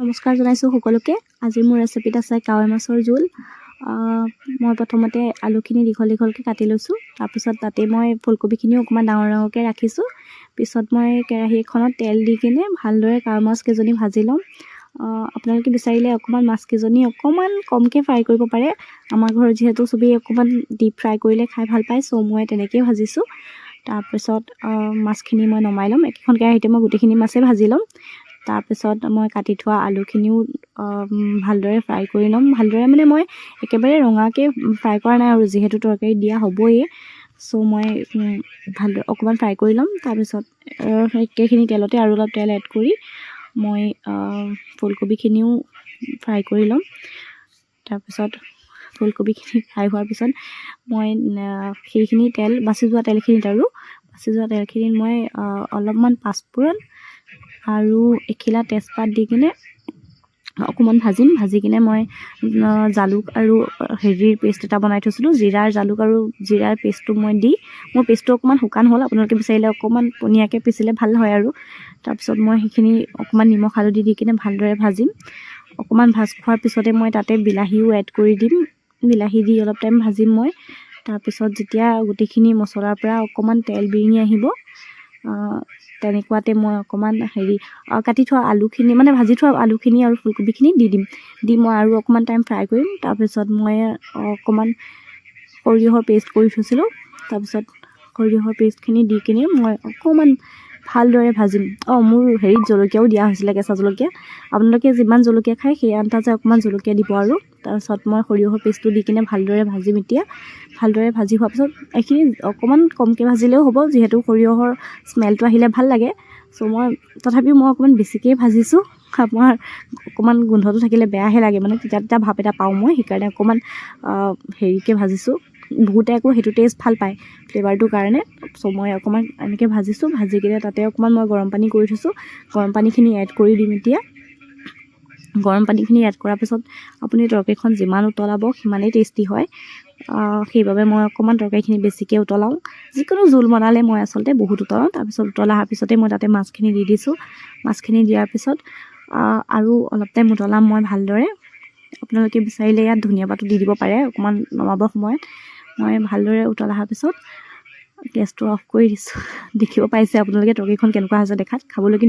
নমস্কাৰ জনাইছোঁ সকলোকে। আজি মোৰ ৰেচিপিত আছে কাৱৈ মাছৰ জোল। মই প্ৰথমতে আলুখিনি দীঘল দীঘলকৈ কাটি লৈছোঁ। তাৰপিছত তাতে মই ফুলকবিখিনি অকণমান ডাঙৰ ডাঙৰকৈ ৰাখিছোঁ। পিছত মই কেৰাহী এখনত তেল দি কিনে ভালদৰে কাৱৈ মাছকেইজনী ভাজি ল'ম। আপোনালোকে বিচাৰিলে অকণমান মাছকেইজনী অকণমান কমকৈ ফ্ৰাই কৰিব পাৰে। আমাৰ ঘৰত যিহেতু চবেই অকণমান ডিপ ফ্ৰাই কৰিলে খাই ভাল পায়, চ' মই তেনেকৈয়ে ভাজিছোঁ। তাৰপিছত মাছখিনি মই নমাই ল'ম। একেখন কেৰাহীতে মই গোটেইখিনি মাছেই ভাজি ল'ম। তাৰপিছত মই কাটি থোৱা আলুখিনিও ভালদৰে ফ্ৰাই কৰি ল'ম। ভালদৰে মানে মই একেবাৰে ৰঙাকৈ ফ্ৰাই কৰা নাই আৰু যিহেতু তৰকাৰীত দিয়া হ'বই, চ' মই ভালদৰে অকণমান ফ্ৰাই কৰি ল'ম। তাৰপিছত একেখিনি তেলতে আৰু অলপ তেল এড কৰি মই ফুলকবিখিনিও ফ্ৰাই কৰি ল'ম। তাৰপিছত ফুলকবিখিনি ফ্ৰাই হোৱাৰ পিছত মই সেইখিনি তেল বাচি যোৱা তেলখিনিত মই অলপমান পাঁচফোৰণ আৰু এখিলা তেজপাত দি কিনে অকণমান ভাজি কিনে মই জালুক আৰু হেৰিৰ পেষ্ট এটা বনাই থৈছিলোঁ, জিৰাৰ জালুক আৰু জিৰাৰ পেষ্টটো মই দি, মোৰ পেষ্টটো অকণমান শুকান হ'ল, আপোনালোকে বিচাৰিলে অকণমান পনীয়াকৈ পিচিলে ভাল হয় আৰু। তাৰপিছত মই সেইখিনি অকণমান নিমখ হালধি দি কিনে ভালদৰে ভাজিম। অকণমান ভাজ খোৱাৰ পিছতে মই তাতে বিলাহীও এড কৰি দিম। বিলাহী দি অলপ টাইম ভাজিম মই। তাৰপিছত যেতিয়া গোটেইখিনি মছলাৰ পৰা অকণমান তেল বিৰিঙি আহিব, তেনেকুৱাতে মই অকণমান কাটি থোৱা আলুখিনি, মানে ভাজি থোৱা আলুখিনি আৰু ফুলকবিখিনি দি মই আৰু অকণমান টাইম ফ্ৰাই কৰিম। তাৰপিছত মই অকণমান সৰিয়হৰ পেষ্ট কৰি থৈছিলোঁ। তাৰপিছত সৰিয়হৰ পেষ্টখিনি দি কিনে মই অকণমান ভালদৰে ভাজিম। মোৰ জলকীয়াও দিয়া হৈছিলে, কেঁচা জলকীয়া। আপোনালোকে যিমান জলকীয়া খায় সেই আন্দাজে অকণমান জলকীয়া দিব আৰু। তাৰপিছত মই সৰিয়হৰ পেষ্টটো দি কিনে ভালদৰে ভাজিম। এতিয়া ভালদৰে ভাজি হোৱাৰ পিছত এইখিনি অকণমান কমকৈ ভাজিলেও হ'ব, যিহেতু সৰিয়হৰ স্মেলটো আহিলে ভাল লাগে। চ' তথাপিও মই অকণমান বেছিকৈয়ে ভাজিছোঁ। আপোনাৰ অকণমান গোন্ধটো থাকিলে বেয়াহে লাগে, মানে তিতা ভাৱ এটা পাওঁ মই, সেইকাৰণে অকণমান হেৰিকৈ ভাজিছোঁ। বহুতে আকৌ সেইটো টেষ্ট ভাল পায় ফ্লেভাৰটোৰ কাৰণে। চ' মই অকণমান এনেকৈ ভাজিছোঁ। ভাজি কিনে তাতে অকণমান মই গৰম পানী কৰি থৈছোঁ, গৰম পানীখিনি এড কৰি দিম এতিয়া। গৰম পানীখিনি এড কৰাৰ পিছত আপুনি তৰকাৰীখন যিমান উতলাব সিমানেই টেষ্টি হয়। সেইবাবে মই অকণমান তৰকাৰীখিনি বেছিকৈ উতলাওঁ। যিকোনো জোল বনালে মই আচলতে বহুত উতলাওঁ। তাৰপিছত উতলা অহাৰ পিছতে মই তাতে মাছখিনি দি দিছোঁ। মাছখিনি দিয়াৰ পিছত আৰু অলপ টাইম উতলাম মই ভালদৰে। আপোনালোকে বিচাৰিলে ইয়াত ধনিয়া পাতো দি দিব পাৰে অকণমান নমাবৰ সময়ত। মই ভালদৰে উতলা অহাৰ পিছত গেছটো অফ কৰি দিছোঁ। দেখিব পাইছে আপোনালোকে তৰকাৰীখন কেনেকুৱা হৈছে দেখাত, খাবলৈ কিন্তু